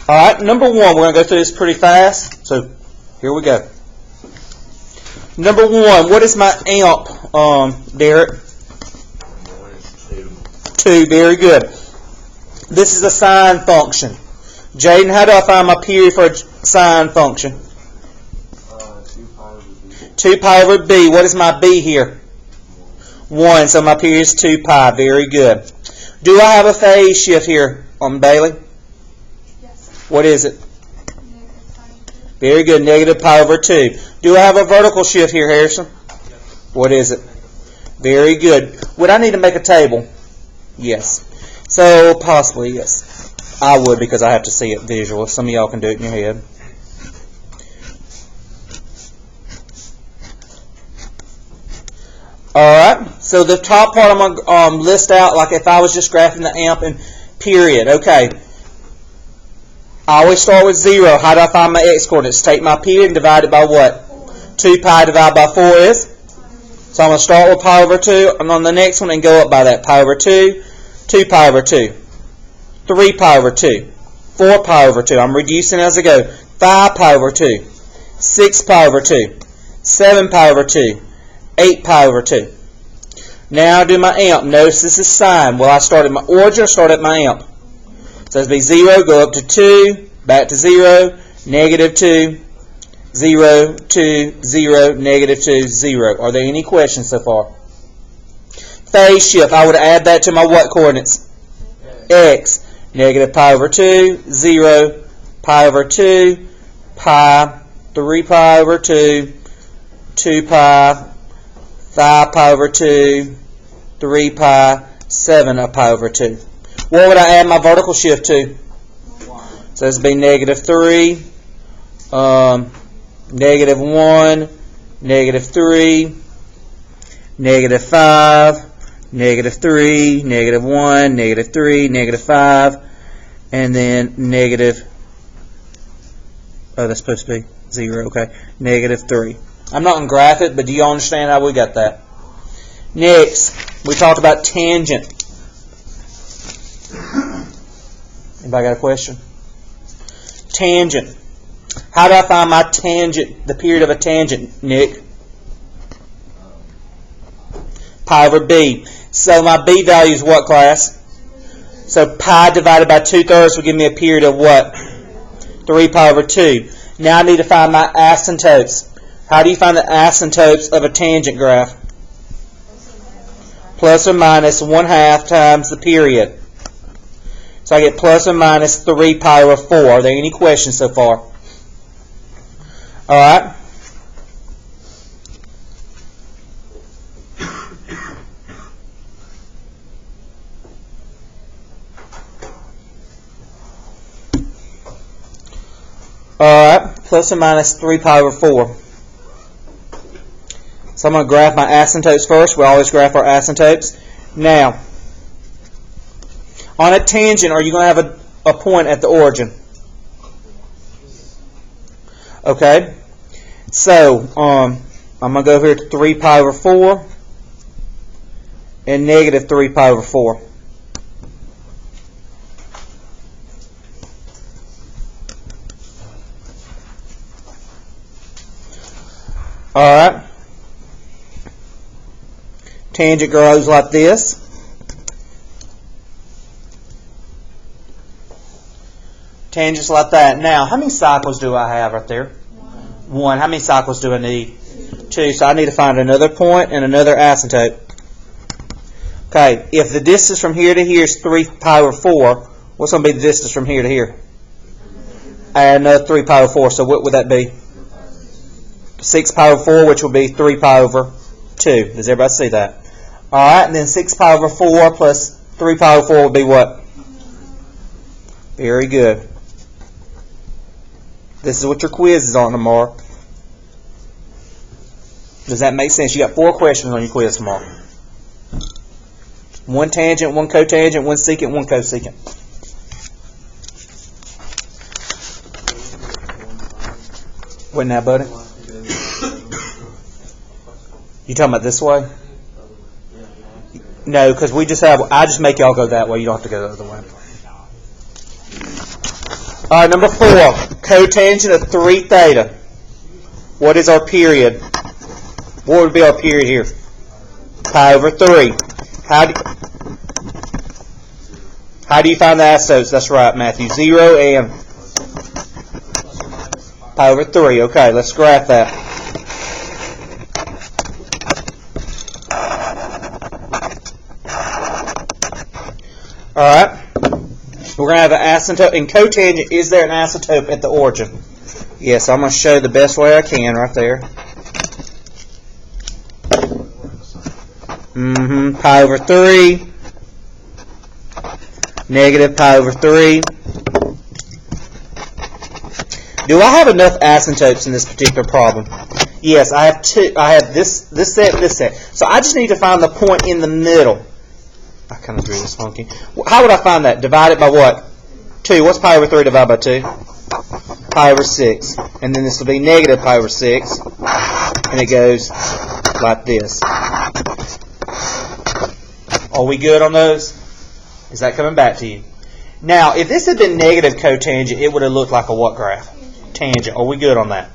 Alright, number one, we're going to go through this pretty fast. So, here we go. Number one, what is my amp, Derek? 2, very good. This is a sine function. Jaden, how do I find my period for a sine function? 2 pi over b. What is my b here? 1, so my period is 2 pi. Very good. Do I have a phase shift here on Bailey? Yes. What is it? Very good, negative pi over 2. Do I have a vertical shift here, Harrison? Yes. What is it? Very good. Would I need to make a table? Yes. So, possibly, yes. I would, because I have to see it visual. Some of y'all can do it in your head. Alright, so the top part I'm going to list out like if I was just graphing the amp and period. Okay. I always start with 0. How do I find my x-coordinates? Take my period and divide it by what? 2 pi divided by 4 is? So I'm going to start with pi over 2, and on the next one and go up by that. Pi over 2, 2 pi over 2, 3 pi over 2, 4 pi over 2. I'm reducing as I go. 5 pi over 2, 6 pi over 2, 7 pi over 2, 8 pi over 2. Now I do my amp. Notice this is sine. Well, I start at my origin or start at my amp? So it's be 0, go up to 2, back to 0, negative 2, 0, 2, 0, negative 2, 0. Are there any questions so far? Phase shift. I would add that to my what coordinates? X. Negative pi over 2, 0, pi over 2, pi, 3 pi over 2, 2 pi, 5 pi over 2, 3 pi, 7 pi over 2. What would I add my vertical shift to? So this would be negative 3, negative 1, negative 3, negative 5, negative 3, negative 1, negative 3, negative 5, and then negative, oh, that's supposed to be 0, okay, negative 3. I'm not going to graph it, but do you understand how we got that? Next, we talked about tangent. Anybody got a question? Tangent. How do I find my tangent, the period of a tangent, Nick? Pi over b. So my b value is what, class? So pi divided by 2/3 will give me a period of what? 3 pi over 2. Now I need to find my asymptotes. How do you find the asymptotes of a tangent graph? Plus or minus 1/2 times the period. So I get plus or minus 3 pi over 4. Are there any questions so far? Alright. Alright, plus or minus 3 pi over 4. So I'm going to graph my asymptotes first. We always graph our asymptotes. Now, on a tangent, are you going to have a point at the origin? Okay. So, I'm going to go over here to 3 pi over 4 and negative 3 pi over 4. Alright. Tangent goes like this. Tangents like that. Now, how many cycles do I have right there? 1. How many cycles do I need? 2. So I need to find another point and another asymptote. Okay, if the distance from here to here is 3 pi over 4, what's going to be the distance from here to here? Add another 3 pi over 4. So what would that be? 6 pi over 4, which will be 3 pi over 2. Does everybody see that? Alright, and then 6 pi over 4 plus 3 pi over 4 will be what? Very good. This is what your quiz is on tomorrow. Does that make sense? You got 4 questions on your quiz tomorrow. 1 tangent, 1 cotangent, 1 secant, 1 cosecant. What now, buddy? You talking about this way? No, because I just make y'all go that way. You don't have to go the other way. All right, number 4, cotangent of 3 theta. What is our period? What would be our period here? Pi over 3. How do you find the asymptotes? That's right, Matthew. 0 and pi over 3. Okay, let's graph that. All right. We're going to have an asymptote. In cotangent, is there an asymptote at the origin? Yes, I'm going to show the best way I can right there. Pi over 3. Negative pi over 3. Do I have enough asymptotes in this particular problem? Yes, I have 2. I have this set, and this set. So I just need to find the point in the middle. I kind of drew this funky. How would I find that? Divide it by what? 2. What's pi over 3 divided by 2? Pi over 6. And then this will be negative pi over 6. And it goes like this. Are we good on those? Is that coming back to you? Now, if this had been negative cotangent, it would have looked like a what graph? Tangent. Are we good on that?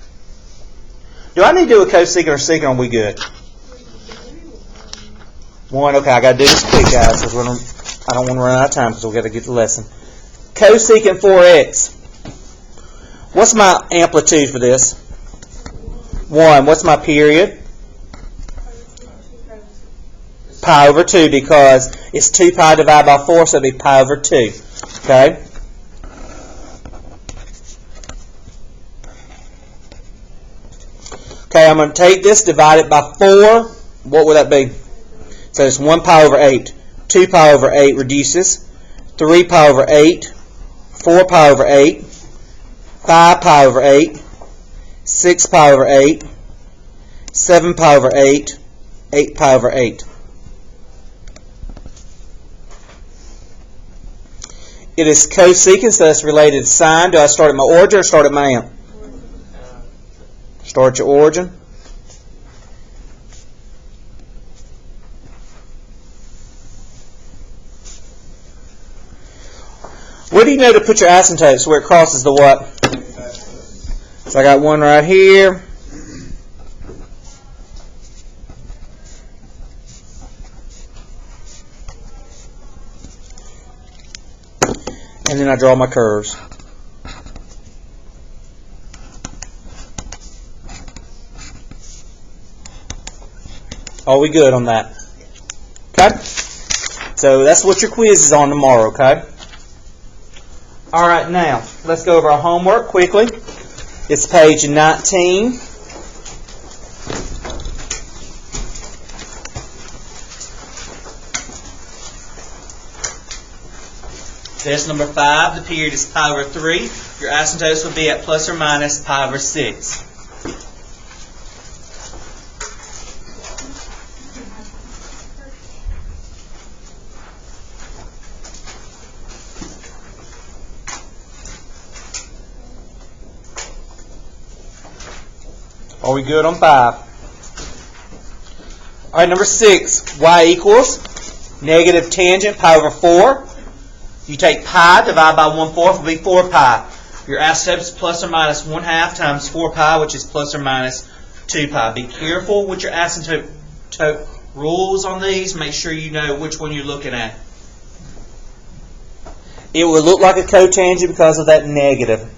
Do I need to do a cosecant or secant, or are we good? 1. Okay, I got to do this quick, guys, because I don't want to run out of time because we've got to get the lesson. Cosecant 4x. What's my amplitude for this? 1. What's my period? Pi over 2, because it's 2 pi divided by 4, so it'll be pi over 2. Okay? Okay, I'm going to take this, divide it by 4. What would that be? So it's 1 pi over 8. 2 pi over 8 reduces. 3 pi over 8. 4 pi over 8. 5 pi over 8. 6 pi over 8. 7 pi over 8. 8 pi over 8. It is cosecant, so that's related to sine. Do I start at my origin or start at my amp? Start at your origin. Where do you know to put your asymptotes? Where it crosses the what? So I got one right here. And then I draw my curves. Are we good on that? Okay? So that's what your quiz is on tomorrow, okay? Alright, now, let's go over our homework quickly. It's page 19. Test number 5, the period is pi over 3. Your asymptotes will be at plus or minus pi over 6. Are we good on 5? All right, number 6, y equals negative tangent pi over 4. You take pi, divide by 1/4, will be 4 pi. Your asymptote is plus or minus 1/2 times 4 pi, which is plus or minus 2 pi. Be careful with your asymptote rules on these. Make sure you know which one you're looking at. It will look like a cotangent because of that negative.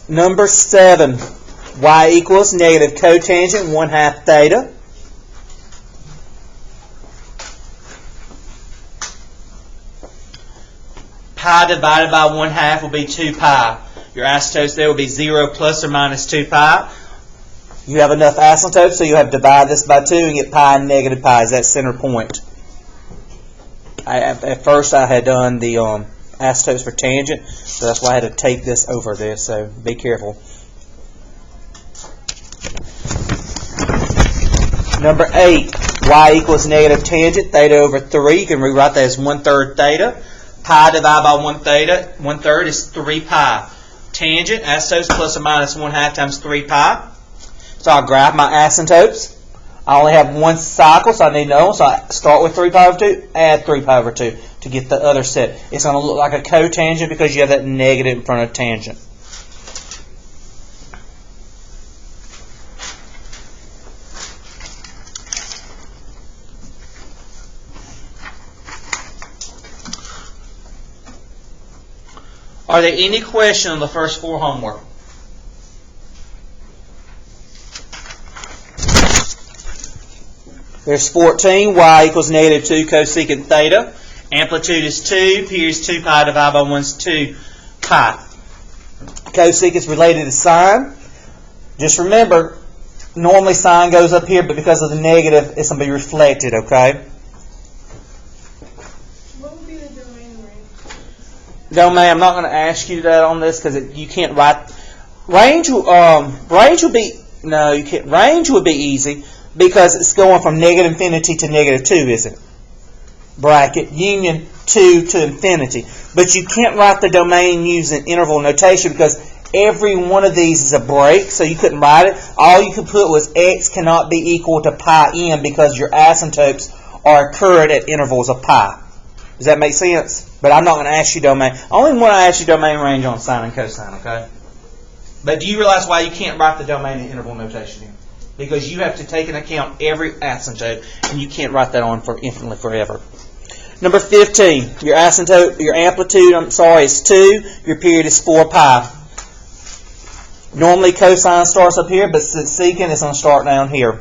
Number 7, y equals negative cotangent 1/2 theta. Pi divided by 1/2 will be 2 pi. Your asymptotes there will be 0 plus or minus 2 pi. You have enough asymptotes, so you have to divide this by 2 and get pi and negative pi as that center point. At first I had done the asymptotes for tangent, so that's why I had to take this over this, so be careful. Number 8, y equals negative tangent theta over 3. You can rewrite that as 1/3 theta. Pi divided by 1 theta, 1/3 is 3 pi. Tangent, asymptotes plus or minus 1/2 times 3 pi. So I graph my asymptotes. I only have one cycle, so I need to know. So I start with 3 pi over 2, add 3 pi over 2 to get the other set. It's going to look like a cotangent because you have that negative in front of tangent. Are there any questions on the first 4 homework? There's 14, y equals negative 2 cosecant theta. Amplitude is 2, period is 2 pi, divided by 1 is 2 pi. Cosecant is related to sine. Just remember, normally sine goes up here, but because of the negative, it's going to be reflected, okay? What would be the domain range? Domain, I'm not going to ask you that on this because you can't write. Range would be, no, you can't. Range would be easy because it's going from negative infinity to negative 2, isn't it? Bracket, union 2 to infinity. But you can't write the domain using interval notation because every one of these is a break, so you couldn't write it. All you could put was x cannot be equal to pi n because your asymptotes are occurred at intervals of pi. Does that make sense? But I'm not going to ask you domain. Only when I ask you domain range on sine and cosine, okay? But do you realize why you can't write the domain in interval notation here? Because you have to take into account every asymptote, and you can't write that on for infinitely forever. Number 15, your asymptote, your amplitude, is 2. Your period is 4 pi. Normally cosine starts up here, but since secant is going to start down here.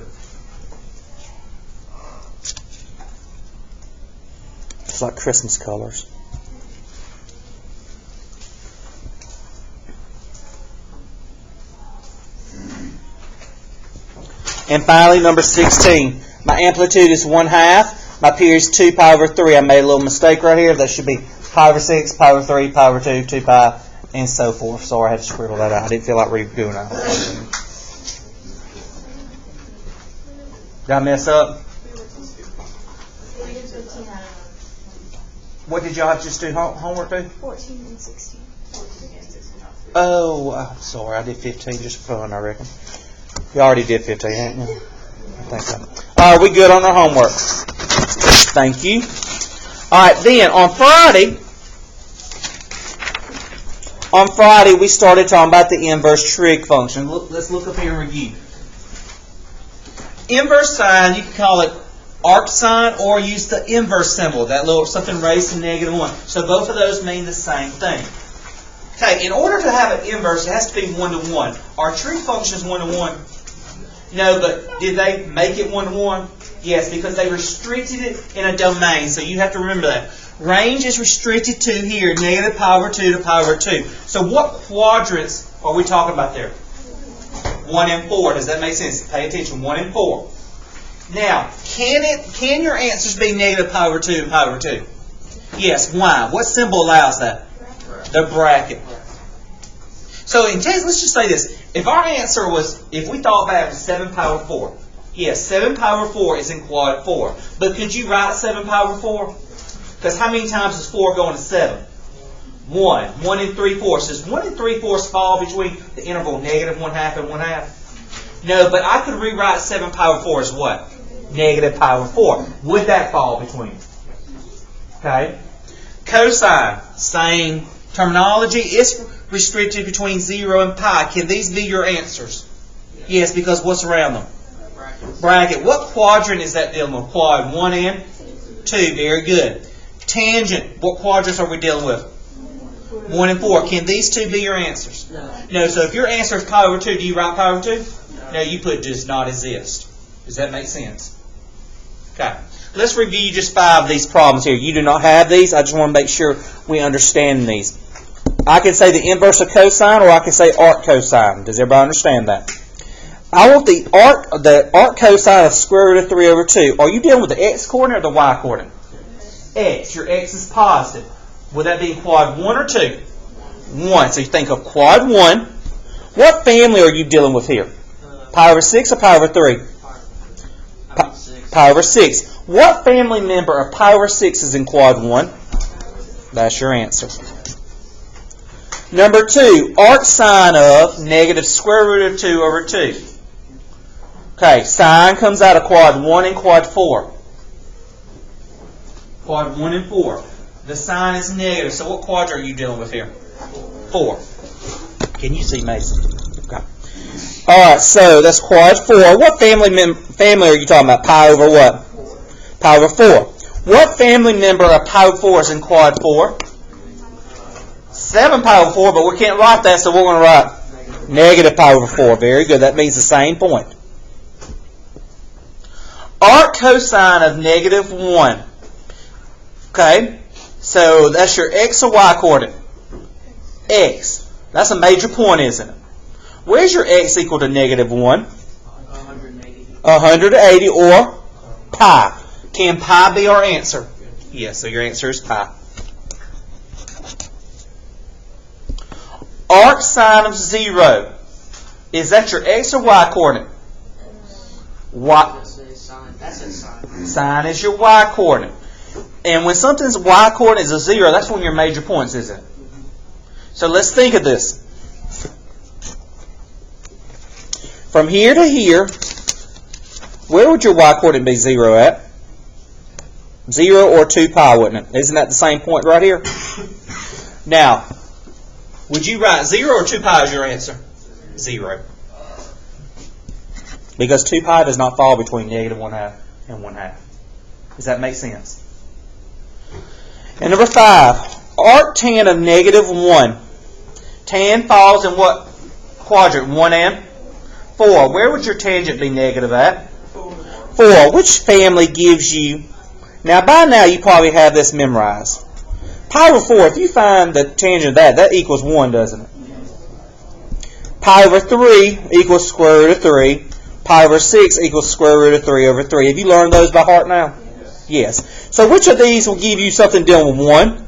It's like Christmas colors. And finally, number 16. My amplitude is 1/2. My period is 2 pi over 3. I made a little mistake right here. That should be pi over 6, pi over 3, pi over 2, 2 pi, and so forth. Sorry, I had to scribble that out. I didn't feel like redoing that. Did I mess up? What did y'all just do homework do? 14 and 16. Oh, I'm sorry. I did 15 just for fun, I reckon. You already did 15, haven't you? I think so. All right, we good on our homework. Thank you. All right, then on Friday we started talking about the inverse trig function. Let's look up here and review. Inverse sine, you can call it arc sine or use the inverse symbol, that little something raised to -1. So both of those mean the same thing. Okay, in order to have an inverse, it has to be 1-to-1. Our trig function is 1-to-1. No, but did they make it 1-to-1? Yes, because they restricted it in a domain. So you have to remember that. Range is restricted to here, negative pi over 2 to pi over 2. So what quadrants are we talking about there? 1 and 4. Does that make sense? Pay attention. 1 and 4. Now, can your answers be negative pi over 2 and pi over 2? Yes. Why? What symbol allows that? The bracket. So in case, let's just say this. If our answer was, if we thought back, it was 7 pi over 4. Yes, 7 pi over 4 is in quad 4. But could you write 7 pi over 4? Because how many times does 4 go into 7? 1. 1 and 3/4. Does 1 and 3/4 fall between the interval negative 1/2 and 1/2? No, but I could rewrite 7 pi over 4 as what? Negative pi over 4. Would that fall between? Okay. Cosine, same terminology. It's restricted between 0 and pi. Can these be your answers? Yes, because what's around them? Bracket. What quadrant is that dealing with? Quad 1 and 2. Very good. Tangent. What quadrants are we dealing with? 1 and 4. Can these two be your answers? No. So if your answer is pi over 2, do you write pi over 2? No, you put does not exist. Does that make sense? Okay. Let's review just 5 of these problems here. You do not have these. I just want to make sure we understand these. I can say the inverse of cosine, or I can say arc cosine. Does everybody understand that? I want the arc cosine of square root of 3 over 2. Are you dealing with the x coordinate or the y coordinate? X. Your x is positive. Would that be quad 1 or 2? 1. So you think of quad 1. What family are you dealing with here? Pi over 6 or pi over 3? Pi over 6. What family member of pi over 6 is in quad 1? That's your answer. Number 2, arc sine of negative square root of 2 over 2. Okay, sine comes out of quad 1 and quad 4. Quad 1 and 4. The sign is negative, so what quadrant are you dealing with here? 4. Can you see, Mason? Okay. Alright, so that's quad 4. What family are you talking about? Pi over what? Pi over 4. What family member of pi over 4 is in quad 4? 7 pi over 4, but we can't write that, so we're going to write negative pi over 4. Very good. That means the same point. Arc cosine of negative 1. Okay, so that's your x or y coordinate. X. That's a major point, isn't it? Where's your x equal to negative 1? 180. 180 or pi. Can pi be our answer? Yes, so your answer is pi. Arc sine of 0. Is that your x or y coordinate? Y. That's a sine. Sine is your y coordinate. And when something's y coordinate is a 0, that's one of your major points, isn't it? So let's think of this. From here to here, where would your y coordinate be 0 at? 0 or 2 pi, wouldn't it? Isn't that the same point right here? Now, would you write 0 or 2 pi as your answer? 0. Because 2 pi does not fall between negative 1/2 and 1/2. Does that make sense? And number 5, arc tan of negative 1. Tan falls in what quadrant? 1 and 4. Where would your tangent be negative at? 4. Which family gives you... Now, by now, you probably have this memorized. Pi over 4, if you find the tangent of that equals 1, doesn't it? Pi over 3 equals square root of 3. Pi over 6 equals square root of 3 over 3. Have you learned those by heart now? Yes. So which of these will give you something dealing with 1?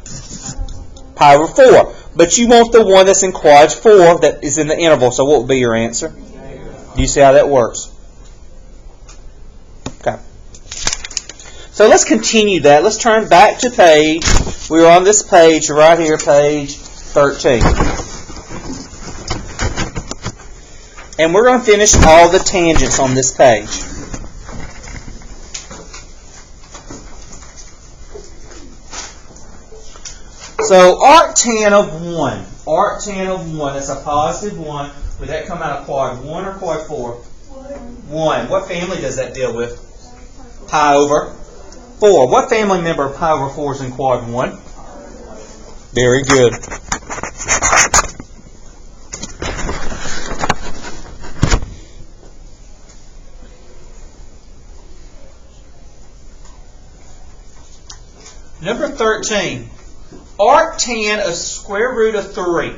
Pi over 4. But you want the one that's in quad 4 that is in the interval. So what would be your answer? Do you see how that works? Okay. So let's continue that. Let's turn back to page. We're on this page right here, page 13. And we're going to finish all the tangents on this page. So arc tan of 1. Arc tan of 1. That's a positive 1. Would that come out of quad 1 or quad 4? 1. What family does that deal with? Pi over 4. What family member of pi over 4 is in quad 1? Very good. Number 13. Arc tan of square root of 3.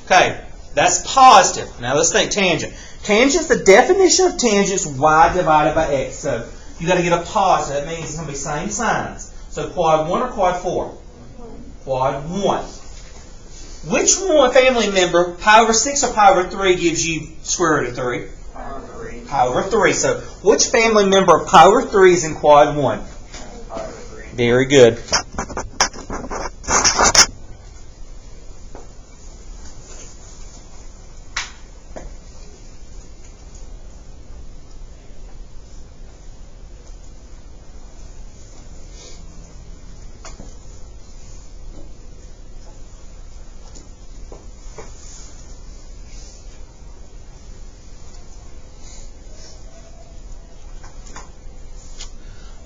Okay, that's positive. Now let's think tangent. Tangent's the definition of tangent is y divided by x. So you got to get a positive. That means it's going to be same signs. So quad 1 or quad 4? Quad 1. Which one family member, pi over 6 or pi over 3, gives you square root of 3? Pi over 3. Pi over 3. So which family member of pi over 3 is in quad 1? Pi over 3. Very good.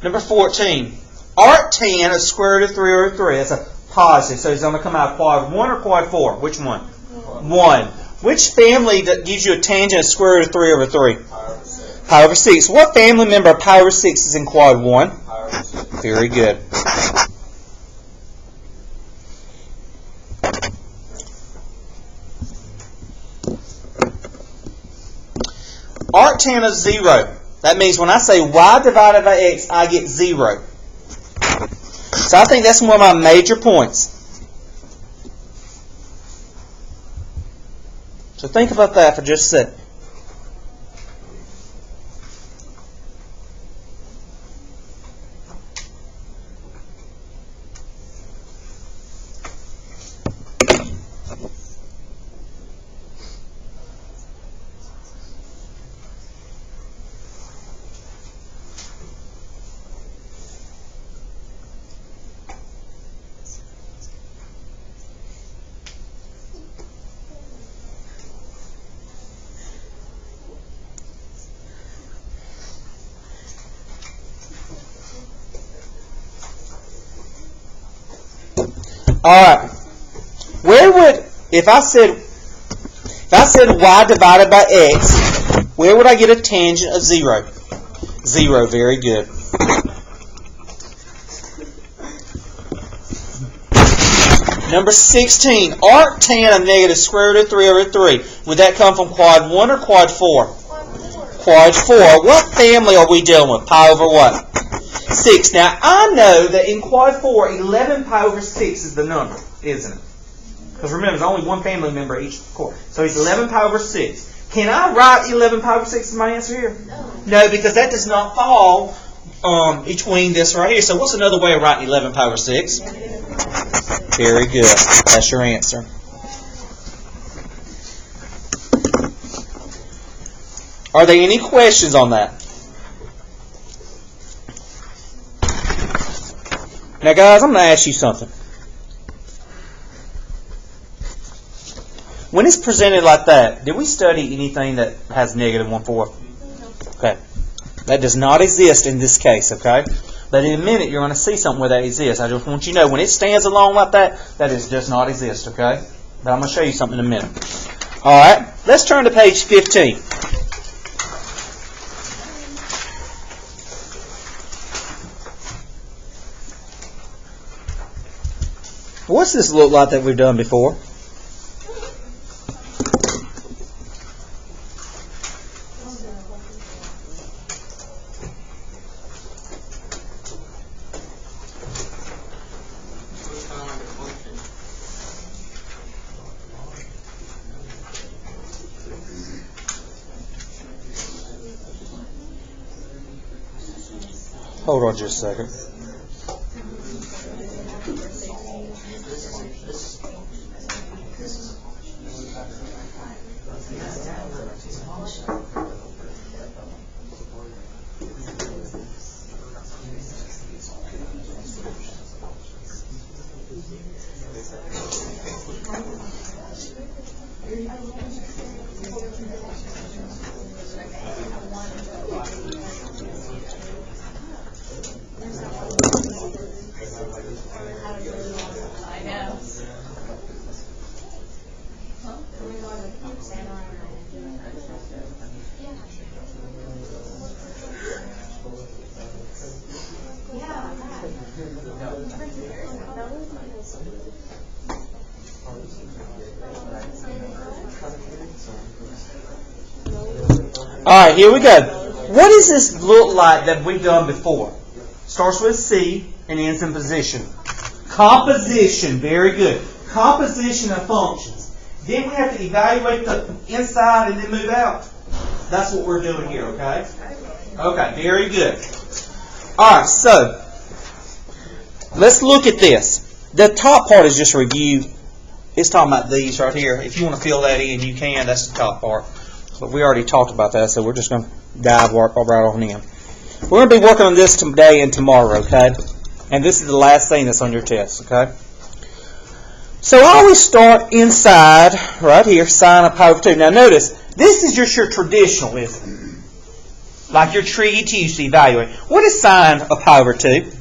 Number 14. Arc tan of square root of 3 over 3. That's a positive. So it's going to come out quad 1 or quad 4? Which one? 1. Which family that gives you a tangent of square root of 3 over 3? Pi over 6. What family member of pi over 6 is in quad 1? Very good. Arc tan of 0. That means when I say y divided by x, I get 0. So I think that's one of my major points. So think about that for just a second. Alright. Where would, if I said y divided by x, where would I get a tangent of 0? 0, very good. Number 16, arc tan of negative square root of 3 over 3. Would that come from quad 1 or quad 4? Quad 4. What family are we dealing with? Pi over what? 6. Now, I know that in quad 4, 11 pi over 6 is the number, isn't it? Because remember, there's only one family member each chord. So it's 11 pi over 6. Can I write 11 pi over 6 as my answer here? No, because that does not fall between this right here. So what's another way of writing 11 pi over 6? Very good. That's your answer. Are there any questions on that? Now, guys, I'm going to ask you something. When it's presented like that, did we study anything that has negative 1/4? Okay. That does not exist in this case, okay? But in a minute, you're going to see something where that exists. I just want you to know, when it stands alone like that, does not exist, okay? But I'm going to show you something in a minute. All right. Let's turn to page 15. What's this look like that we've done before? Hold on just a second. Alright, here we go. What does this look like that we've done before? Starts with C and ends in position. Composition, very good. Composition of functions. Then we have to evaluate the inside and then move out. That's what we're doing here, okay? Okay, very good. Alright, so let's look at this. The top part is just review. It's talking about these right here. If you want to fill that in, you can. That's the top part. But we already talked about that, so we're just going to dive right on in. We're going to be working on this today and tomorrow, okay? And this is the last thing that's on your test, okay? So I always start inside, right here, sine of pi over 2. Now notice, this is just your traditional, isn't it? Like your Trig you used to evaluate. What is sine of pi over 2?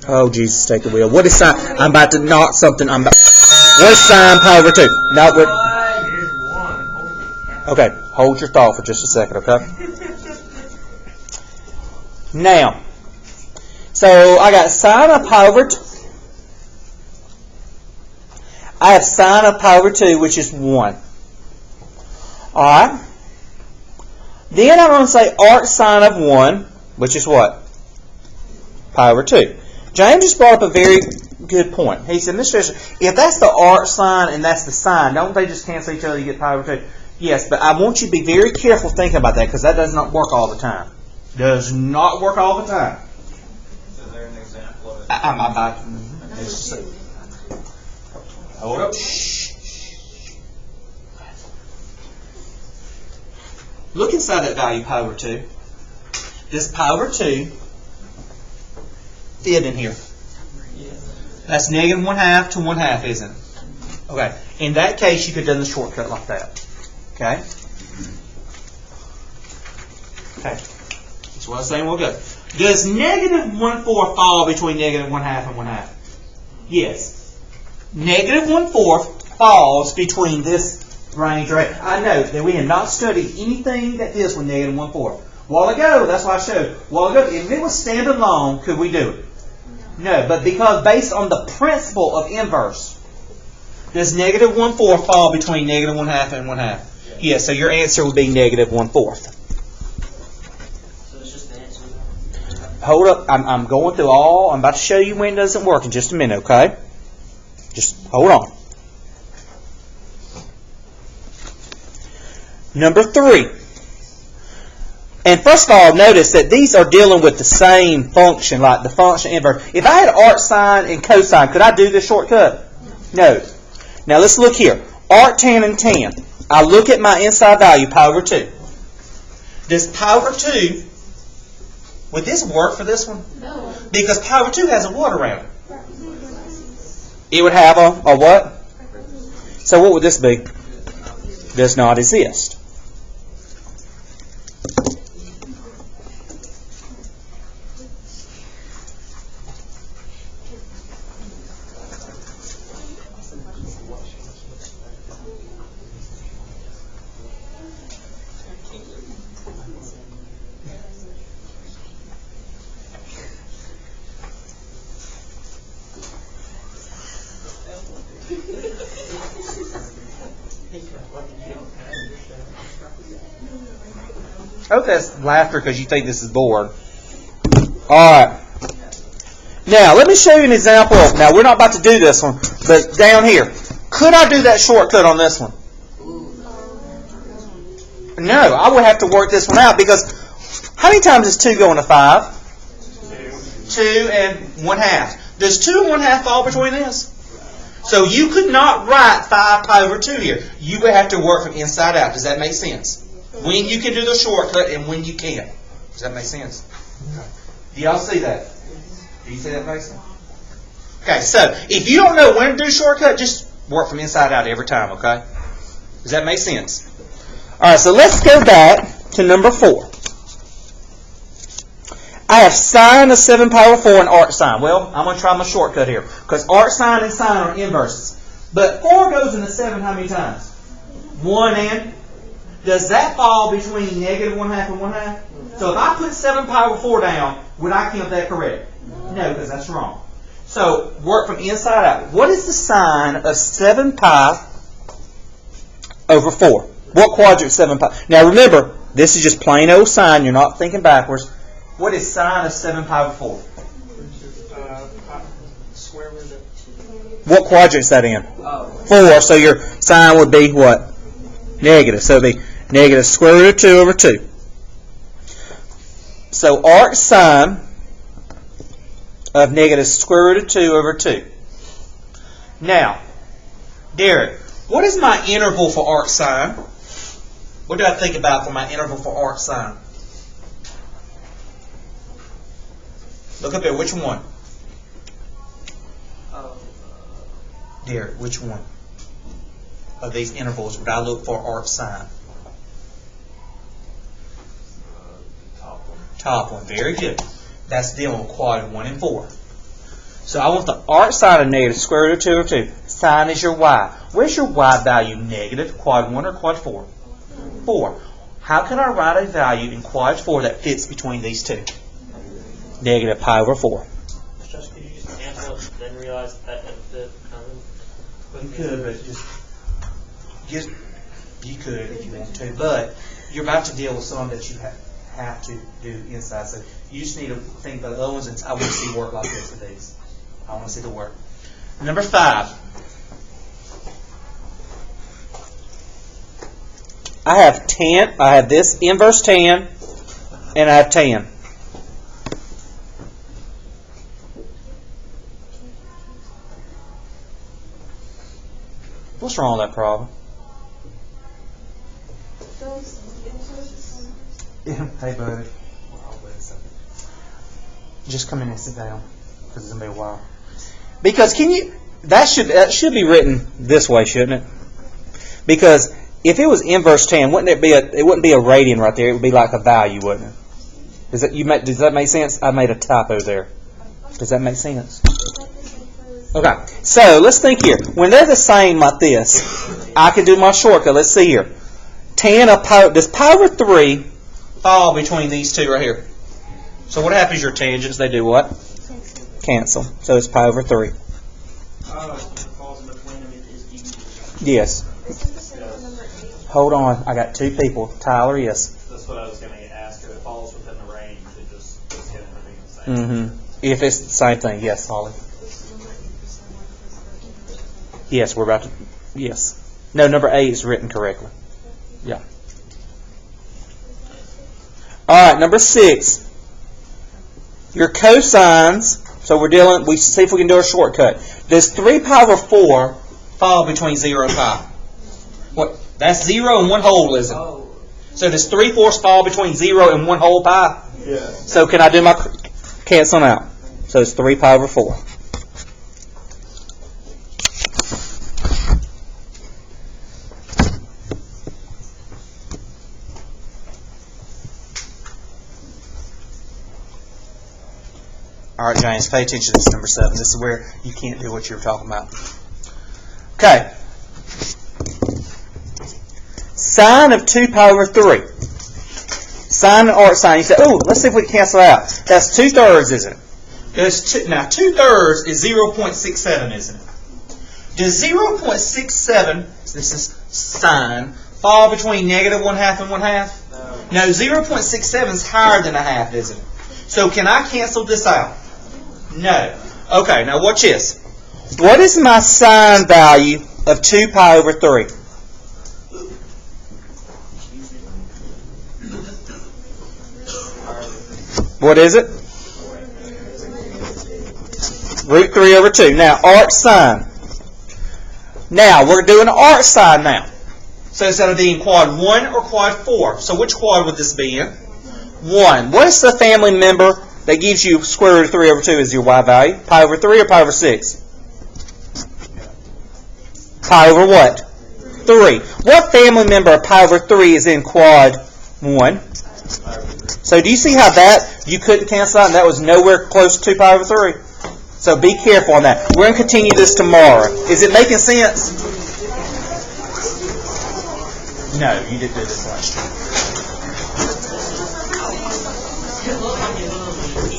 Oh, Jesus, take the wheel. What is sine? I'm about to knock something. What is sine pi over 2? Now, okay, hold your thought for just a second, okay? Now, so I got sine of pi over 2. I have sine of pi over 2, which is 1. Alright? Then I'm going to say arc sine of 1, which is what? Pi over 2. James just brought up a very good point. He said, Mr. Fisher, if that's the arc sine and that's the sine, don't they just cancel each other, you get pi over 2? Yes, but I want you to be very careful thinking about that because that does not work all the time. Does not work all the time. Is there an example of it? I'm about to. Hold up. Look inside that value, pi over 2. Does pi over 2 fit in here? That's negative 1/2 to 1/2, isn't it? Okay. In that case, you could have done the shortcut like that. Okay? Okay. That's what I was saying. We'll go. Does negative 1/4 fall between negative 1/2 and 1/2? Yes. Negative 1/4 falls between this range right. I know that we have not studied anything that deals with negative 1/4. While ago, that's why I showed. While ago, if it was standalone, could we do it? No, but because based on the principle of inverse, does negative 1/4 fall between negative 1/2 and 1/2? Yes, so your answer would be negative 1/4. So it's just the answer. Hold up, I'm going through all. I'm about to show you when it doesn't work in just a minute, okay? Just hold on. Number 3. And first of all, notice that these are dealing with the same function, like the function inverse. If I had arc sine and cosine, could I do this shortcut? No. Now let's look here. Arc tan and tan. I look at my inside value, pi over 2. Does pi over 2, would this work for this one? No. Because pi over 2 has a what around it? It would have a what? So what would this be? Does not exist. I hope that's laughter because you think this is bored. Alright. Now, let me show you an example. Now, we're not about to do this one, but down here. Could I do that shortcut on this one? No, I would have to work this one out because how many times is 2 going to 5? 2 and 1/2. Does 2 and 1/2 fall between this? So you could not write 5 pi over 2 here. You would have to work from inside out. Does that make sense? When you can do the shortcut and when you can't. Does that make sense? Do y'all see that? Do you see that, Mason? Okay, so if you don't know when to do shortcut, just work from inside out every time, okay? Does that make sense? Alright, so let's go back to number 4. I have sine of 7 pi over 4 and arc sine. Well, I'm going to try my shortcut here. Because arc sine and sine are inverses. But 4 goes into 7 how many times? 1 and... Does that fall between negative 1/2 and 1/2? So if I put 7 pi over 4 down, would I count that correct? No, because that's wrong. So work from inside out. What is the sine of 7 pi over 4? What quadrant is 7 pi? Now remember, this is just plain old sine. You're not thinking backwards. What is sine of 7 pi over 4? Square root of 2. What quadrant is that in? Oh. 4. So your sine would be what? Negative. So it would be negative square root of 2 over 2. So arc sine of negative square root of 2 over 2. Now, Derek, what is my interval for arc sine? What do I think about for my interval for arc sine? Look up there. Which one? Derek, which one of these intervals would I look for arc sine? Top one. Very good. That's dealing with quad 1 and 4. So I want the arc sine of negative square root of 2 over 2. Sine is your y. Where's your y value? Negative quad 1 or quad 4? 4. How can I write a value in quad 4 that fits between these two? Negative pi over 4. Could you just cancel it, then realize that it fit common? You could, but just you could if you want to, but you're about to deal with some that you have to do inside. So you just need to think about the other ones, and I want to see work like this with these. I want to see the work. Number 5. I have tan. I have this inverse tan, and I have tan. What's wrong with that problem? Yeah, hey buddy. Just come in and sit down because it's gonna be a while. Because that should be written this way, shouldn't it? Because if it was inverse tan, it wouldn't be a radian right there. It would be like a value, wouldn't it? Does that make sense? I made a typo there. Does that make sense? Okay. So let's think here. When they're the same like this, I can do my shortcut. Let's see here. Tan of pi. Does pi over 3 fall between these two right here? So what happens to your tangents? They do what? Cancel. So it's pi over 3. Oh, it falls in between them. It is equal. Yes. Hold on. I got two people. Tyler, yes. That's what I was going to ask. If it falls within the range, it just get everything the same. Mm-hmm. If it's the same thing, yes, Holly. Yes, we're about to. Yes. No, number 8 is written correctly. Yeah. All right, number 6. Your cosines. So we see if we can do a shortcut. Does 3 pi over 4 fall between 0 and pi? What? That's 0 and 1 whole, isn't it? So does 3/4 fall between 0 and 1 whole pi? Yeah. So can I do my canceling out? So it's 3 pi over 4. All right, James, pay attention to this number 7. This is where you can't do what you're talking about. Okay. Sine of 2 pi over 3. Sine and arc sine. You say, oh, let's see if we can cancel it out. That's 2/3, isn't it? Now, 2/3 is 0.67, isn't it? Does 0.67, this is sine, fall between -1/2 and 1/2? No, 0.67 is higher than 1/2, isn't it? So can I cancel this out? No. Okay, now watch this. What is my sine value of 2 pi over 3? What is it? Root 3 over 2. Now, arc sine. Now, we're doing arc sine now. So instead of being quad 1 or quad 4. So which quad would this be in? 1. What is the family member that gives you square root of 3 over 2 as your y value? Pi over 3 or pi over 6? Pi over what? 3. What family member of pi over 3 is in quad 1? So do you see how that you couldn't cancel out and that was nowhere close to 2 pi over 3? So be careful on that. We're going to continue this tomorrow. Is it making sense? No, you didn't do this last year.